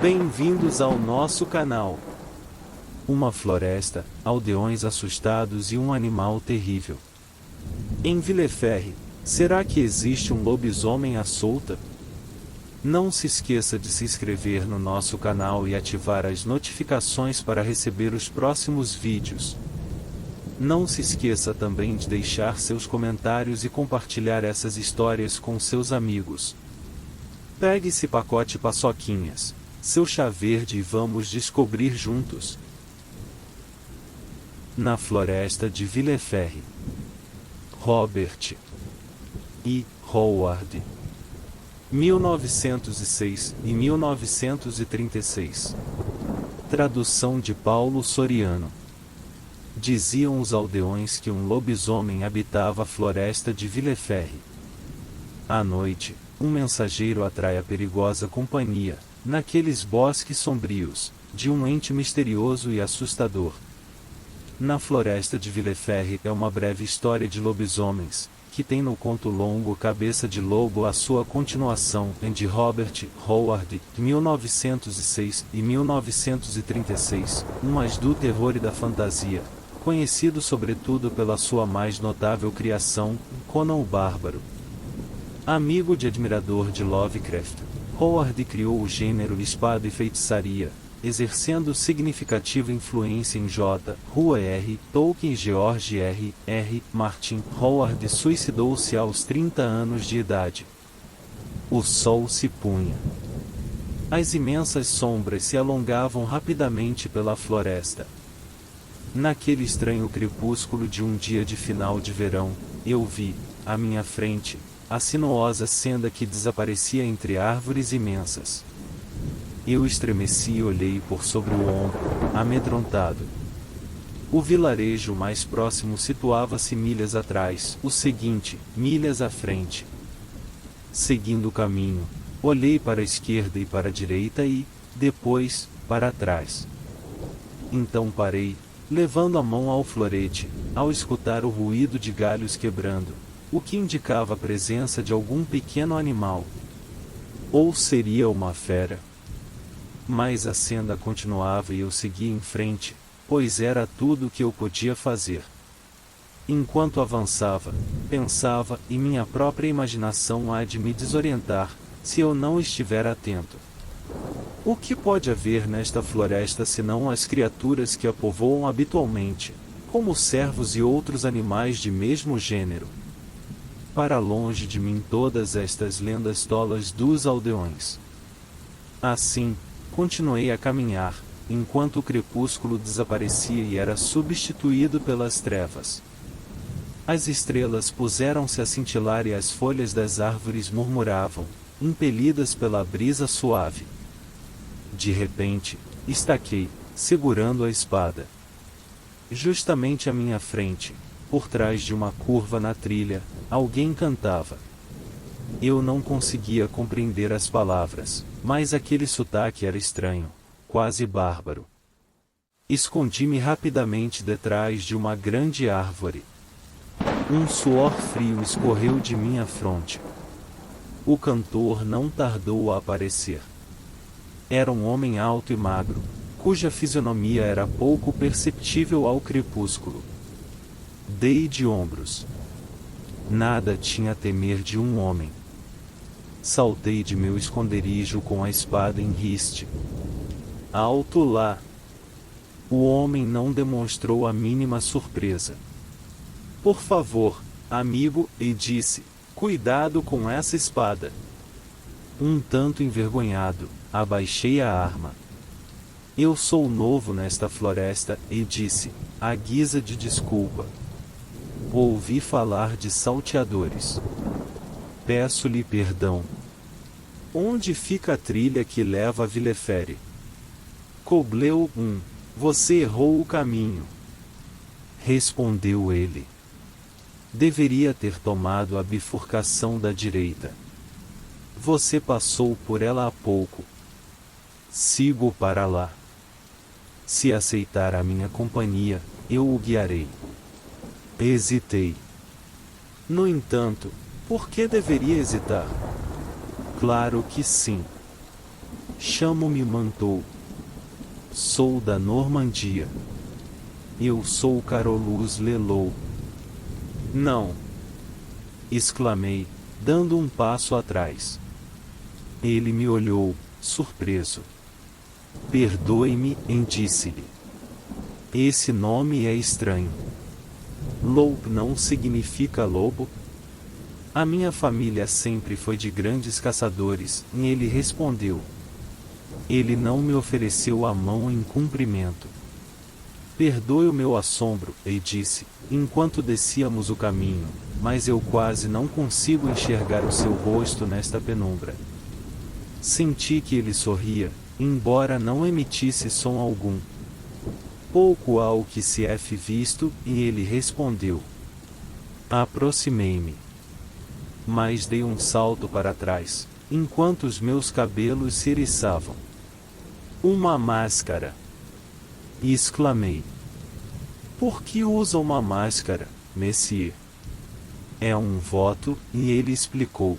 Bem-vindos ao nosso canal. Uma floresta, aldeões assustados e um animal terrível. Em Villeferre, será que existe um lobisomem à solta? Não se esqueça de se inscrever no nosso canal e ativar as notificações para receber os próximos vídeos. Não se esqueça também de deixar seus comentários e compartilhar essas histórias com seus amigos. Pegue esse pacote paçoquinhas, seu chá verde e vamos descobrir juntos. Na floresta de Villeferre. Robert E. Howard. 1906 e 1936. Tradução de Paulo Soriano. Diziam os aldeões que um lobisomem habitava a floresta de Villeferre. À noite, um mensageiro atrai a perigosa companhia, naqueles bosques sombrios, de um ente misterioso e assustador. Na floresta de Villeferre é uma breve história de lobisomens, que tem no conto longo Cabeça de Lobo a sua continuação, de Robert Howard, 1906 e 1936, um as do terror e da fantasia, conhecido sobretudo pela sua mais notável criação, Conan o Bárbaro. Amigo de admirador de Lovecraft, Howard criou o gênero espada e feitiçaria, exercendo significativa influência em J. R. Tolkien e George R. R. Martin. Howard suicidou-se aos 30 anos de idade. O sol se punha. As imensas sombras se alongavam rapidamente pela floresta. Naquele estranho crepúsculo de um dia de final de verão, eu vi, à minha frente, a sinuosa senda que desaparecia entre árvores imensas. Eu estremeci e olhei por sobre o ombro, amedrontado. O vilarejo mais próximo situava-se milhas atrás, o seguinte, milhas à frente. Seguindo o caminho, olhei para a esquerda e para a direita e, depois, para trás. Então parei, levando a mão ao florete, ao escutar o ruído de galhos quebrando, o que indicava a presença de algum pequeno animal. Ou seria uma fera? Mas a senda continuava e eu seguia em frente, pois era tudo o que eu podia fazer. Enquanto avançava, pensava, e minha própria imaginação há de me desorientar, se eu não estiver atento. O que pode haver nesta floresta senão as criaturas que a povoam habitualmente, como cervos e outros animais de mesmo gênero? Para longe de mim todas estas lendas tolas dos aldeões. Assim, continuei a caminhar, enquanto o crepúsculo desaparecia e era substituído pelas trevas. As estrelas puseram-se a cintilar e as folhas das árvores murmuravam, impelidas pela brisa suave. De repente, estaquei, segurando a espada. Justamente à minha frente, por trás de uma curva na trilha, alguém cantava. Eu não conseguia compreender as palavras, mas aquele sotaque era estranho, quase bárbaro. Escondi-me rapidamente detrás de uma grande árvore. Um suor frio escorreu de minha fronte. O cantor não tardou a aparecer. Era um homem alto e magro, cuja fisionomia era pouco perceptível ao crepúsculo. Dei de ombros. Nada tinha a temer de um homem. Saltei de meu esconderijo com a espada em riste. Alto lá! O homem não demonstrou a mínima surpresa. Por favor, amigo, e disse, cuidado com essa espada. Um tanto envergonhado, abaixei a arma. Eu sou novo nesta floresta, e disse, à guisa de desculpa. Ouvi falar de salteadores. Peço-lhe perdão. Onde fica a trilha que leva a Villeferre? Cobleu 1. Você errou o caminho. Respondeu ele. Deveria ter tomado a bifurcação da direita. Você passou por ela há pouco. Sigo para lá. Se aceitar a minha companhia, eu o guiarei. Hesitei. No entanto, por que deveria hesitar? Claro que sim. Chamo-me Mantoux. Sou da Normandia. Eu sou Carolus Lelou. Não! Exclamei, dando um passo atrás. Ele me olhou, surpreso. Perdoe-me, disse-lhe. Esse nome é estranho. Loup não significa lobo? A minha família sempre foi de grandes caçadores, e ele respondeu. Ele não me ofereceu a mão em cumprimento. Perdoe o meu assombro, disse, enquanto descíamos o caminho, mas eu quase não consigo enxergar o seu rosto nesta penumbra. Senti que ele sorria, embora não emitisse som algum. Pouco há o que se é visto, e ele respondeu. Aproximei-me. Mas dei um salto para trás, enquanto os meus cabelos se eriçavam. Uma máscara! Exclamei. Por que usa uma máscara, Monsieur? É um voto, e ele explicou.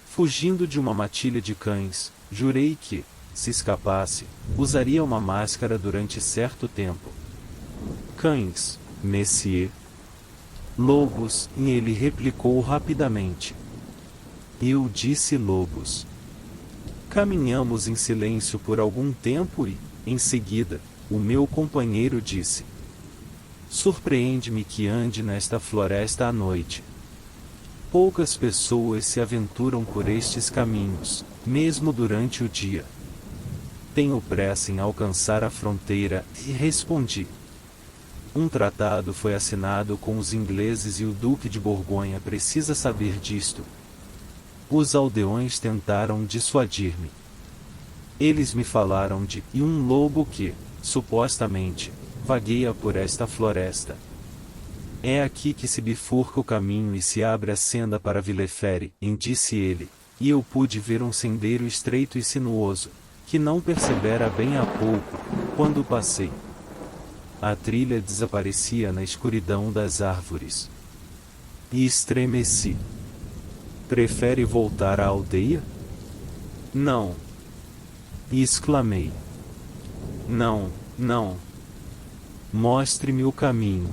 Fugindo de uma matilha de cães, jurei que, se escapasse, usaria uma máscara durante certo tempo. Cães, Monsieur. Lobos, e ele replicou rapidamente. Eu disse lobos. Caminhamos em silêncio por algum tempo e, em seguida, o meu companheiro disse. Surpreende-me que ande nesta floresta à noite. Poucas pessoas se aventuram por estes caminhos, mesmo durante o dia. Tenho pressa em alcançar a fronteira, e respondi. Um tratado foi assinado com os ingleses e o Duque de Borgonha precisa saber disto. Os aldeões tentaram dissuadir-me. Eles me falaram de um lobo que, supostamente, vagueia por esta floresta. É aqui que se bifurca o caminho e se abre a senda para Villefere, disse ele, e eu pude ver um sendeiro estreito e sinuoso, que não percebera bem há pouco, quando passei. A trilha desaparecia na escuridão das árvores. E estremeci. Prefere voltar à aldeia? Não. Exclamei. Não, não. Mostre-me o caminho.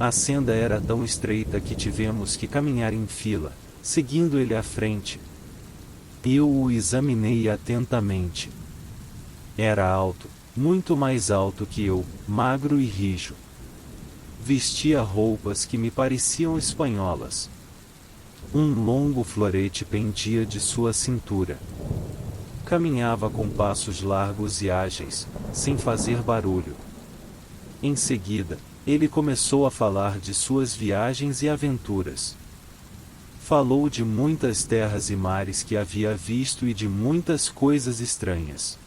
A senda era tão estreita que tivemos que caminhar em fila, seguindo ele à frente. Eu o examinei atentamente. Era alto, muito mais alto que eu, magro e rijo. Vestia roupas que me pareciam espanholas. Um longo florete pendia de sua cintura. Caminhava com passos largos e ágeis, sem fazer barulho. Em seguida, ele começou a falar de suas viagens e aventuras. Falou de muitas terras e mares que havia visto e de muitas coisas estranhas.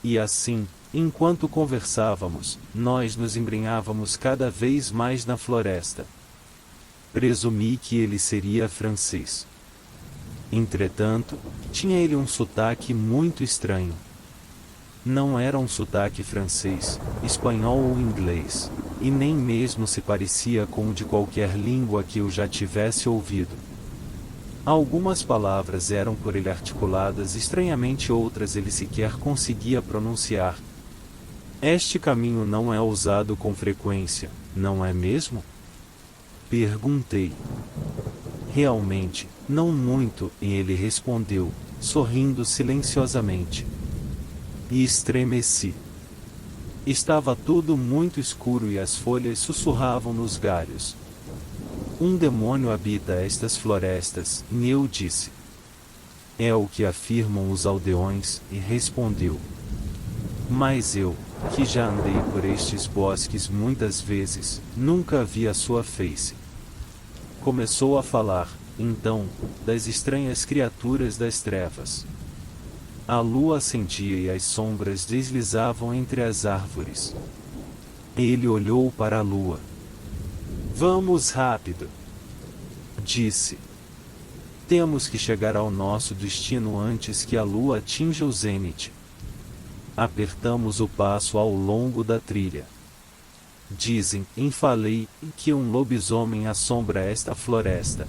E assim, enquanto conversávamos, nós nos embrenhávamos cada vez mais na floresta. Presumi que ele seria francês. Entretanto, tinha ele um sotaque muito estranho. Não era um sotaque francês, espanhol ou inglês, e nem mesmo se parecia com o de qualquer língua que eu já tivesse ouvido. Algumas palavras eram por ele articuladas estranhamente, outras ele sequer conseguia pronunciar. Este caminho não é usado com frequência, não é mesmo? Perguntei. Realmente, não muito, e ele respondeu, sorrindo silenciosamente. E estremeci. Estava tudo muito escuro e as folhas sussurravam nos galhos. Um demônio habita estas florestas, e eu disse. É o que afirmam os aldeões, e respondeu. Mas eu, que já andei por estes bosques muitas vezes, nunca vi a sua face. Começou a falar, então, das estranhas criaturas das trevas. A lua acendia e as sombras deslizavam entre as árvores. Ele olhou para a lua. Vamos rápido! Disse. Temos que chegar ao nosso destino antes que a lua atinja o zênite. Apertamos o passo ao longo da trilha. Dizem, falei, que um lobisomem assombra esta floresta.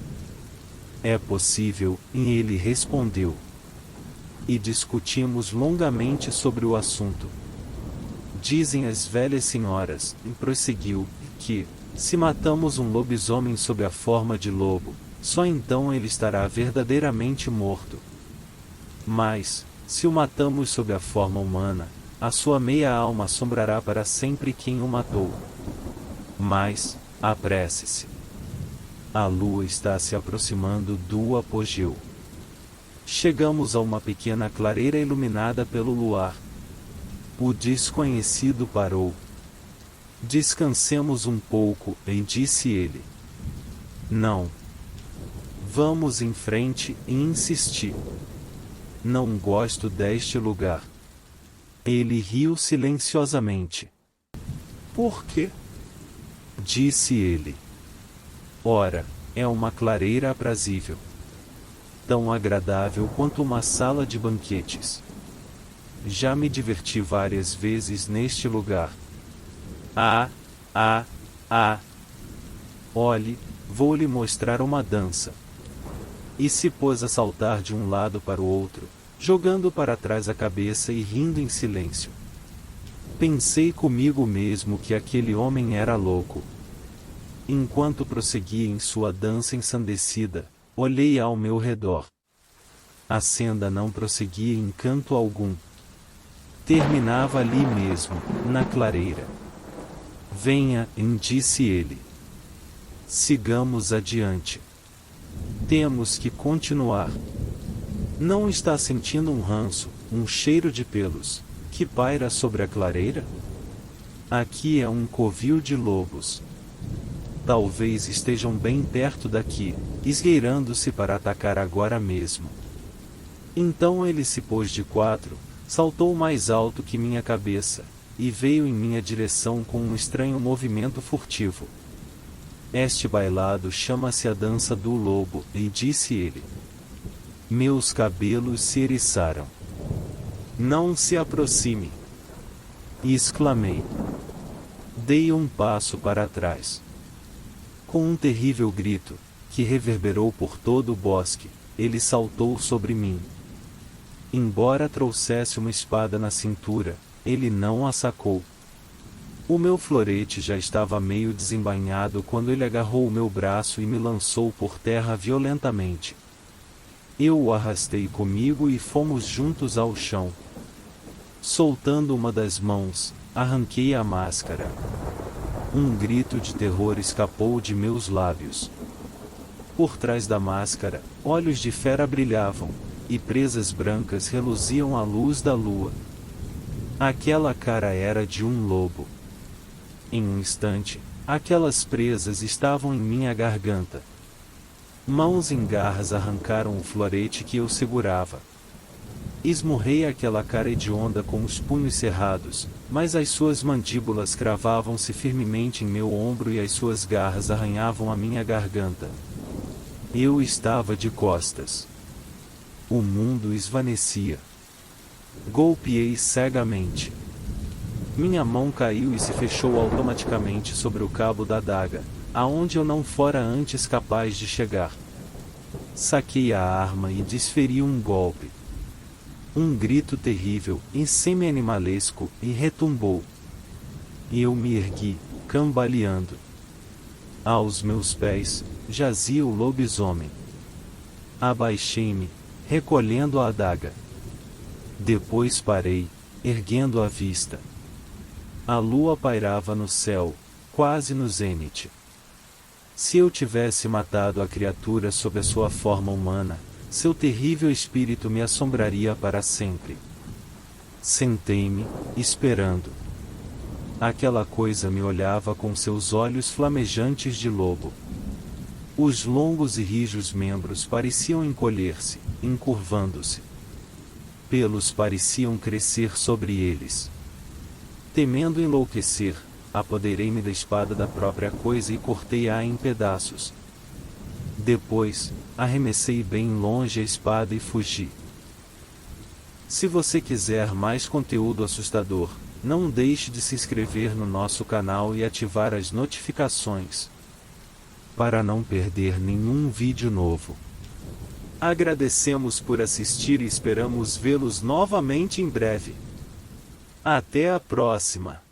É possível, e ele respondeu. e discutimos longamente sobre o assunto. Dizem as velhas senhoras, e prosseguiu, que, se matamos um lobisomem sob a forma de lobo, só então ele estará verdadeiramente morto. Mas, se o matamos sob a forma humana, a sua meia alma assombrará para sempre quem o matou. Mas, apresse-se. A lua está se aproximando do apogeu. Chegamos a uma pequena clareira iluminada pelo luar. O desconhecido parou. Descansemos um pouco, e disse ele. Não. Vamos em frente, e insisti. Não gosto deste lugar. Ele riu silenciosamente. Por quê? Disse ele. Ora, é uma clareira aprazível. Tão agradável quanto uma sala de banquetes. Já me diverti várias vezes neste lugar. Olhe, vou lhe mostrar uma dança. E se pôs a saltar de um lado para o outro, jogando para trás a cabeça e rindo em silêncio. Pensei comigo mesmo que aquele homem era louco. Enquanto prosseguia em sua dança ensandecida, olhei ao meu redor. A senda não prosseguia em canto algum. Terminava ali mesmo, na clareira. Venha, disse ele. Sigamos adiante. Temos que continuar. Não está sentindo um ranço, um cheiro de pelos, que paira sobre a clareira? Aqui é um covil de lobos. Talvez estejam bem perto daqui, esgueirando-se para atacar agora mesmo. Então ele se pôs de quatro, saltou mais alto que minha cabeça, e veio em minha direção com um estranho movimento furtivo. Este bailado chama-se a dança do lobo, e disse ele. Meus cabelos se eriçaram. Não se aproxime! Exclamei. Dei um passo para trás. Com um terrível grito, que reverberou por todo o bosque, ele saltou sobre mim. Embora trouxesse uma espada na cintura, ele não a sacou. O meu florete já estava meio desembainhado quando ele agarrou o meu braço e me lançou por terra violentamente. Eu o arrastei comigo e fomos juntos ao chão. Soltando uma das mãos, arranquei a máscara. Um grito de terror escapou de meus lábios. Por trás da máscara, olhos de fera brilhavam, e presas brancas reluziam à luz da lua. Aquela cara era de um lobo. Em um instante, aquelas presas estavam em minha garganta. Mãos em garras arrancaram o florete que eu segurava. Esmurrei aquela cara hedionda com os punhos cerrados, mas as suas mandíbulas cravavam-se firmemente em meu ombro e as suas garras arranhavam a minha garganta. Eu estava de costas. O mundo esvaecia. Golpeei cegamente. Minha mão caiu e se fechou automaticamente sobre o cabo da adaga, aonde eu não fora antes capaz de chegar. Saquei a arma e desferi um golpe. Um grito terrível e semi-animalesco e retumbou. Eu me ergui, cambaleando. Aos meus pés, jazia o lobisomem. Abaixei-me, recolhendo a adaga. Depois parei, erguendo a vista. A lua pairava no céu, quase no zênite. Se eu tivesse matado a criatura sob a sua forma humana, seu terrível espírito me assombraria para sempre. Sentei-me, esperando. Aquela coisa me olhava com seus olhos flamejantes de lobo. Os longos e rijos membros pareciam encolher-se, encurvando-se. Pelos pareciam crescer sobre eles. Temendo enlouquecer, apoderei-me da espada da própria coisa e cortei-a em pedaços. Depois, arremessei bem longe a espada e fugi. Se você quiser mais conteúdo assustador, não deixe de se inscrever no nosso canal e ativar as notificações, para não perder nenhum vídeo novo. Agradecemos por assistir e esperamos vê-los novamente em breve. Até a próxima!